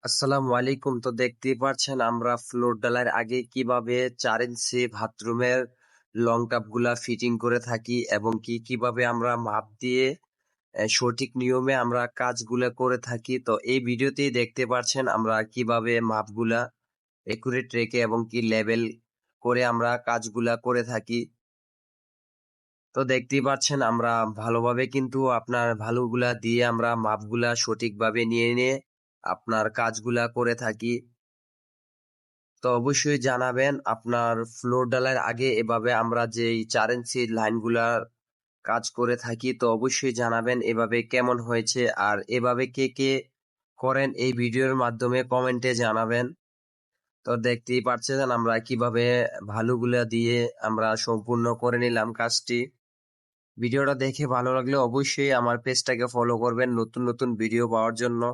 আসসালামু আলাইকুম। তো দেখতেই পারছেন আমরা ফ্লোর ঢালাইয়ের আগে কিভাবে ৪ ইঞ্চি বাথরুমের লং টাব গুলা ফিটিং করে থাকি এবং কিভাবে আমরা মাপ দিয়ে সঠিক নিয়মে আমরা কাজগুলা করে থাকি। তো এই ভিডিওতেই দেখতে পারছেন আমরা কিভাবে মাপগুলা একুরেট রেখে এবং কি লেভেল করে আমরা কাজগুলা করে থাকি। তো দেখতেই পাচ্ছেন আমরা ভালোভাবে কিন্তু আপনার ভালোগুলা দিয়ে আমরা মাপগুলা সঠিকভাবে নিয়ে আপনার কাজগুলা করে থাকি। তো অবশ্যই জানাবেন আপনার ফ্লোর ঢালাইয়ের আগে এভাবে আমরা যেই ৪ ইঞ্চি লাইনগুলার কাজ করে থাকি। তো অবশ্যই জানাবেন এভাবে কেমন হয়েছে, আর এভাবে কে কে করেন এই ভিডিওর মাধ্যমে কমেন্টে জানাবেন। তো দেখতেই পাচ্ছেন আমরা কিভাবে ভালোগুলা দিয়ে আমরা সম্পূর্ণ করে নিলাম কাজটি। ভিডিওটা দেখে ভালো লাগলে অবশ্যই আমার পেজটাকে ফলো করবেন নতুন নতুন ভিডিও পাওয়ার জন্য।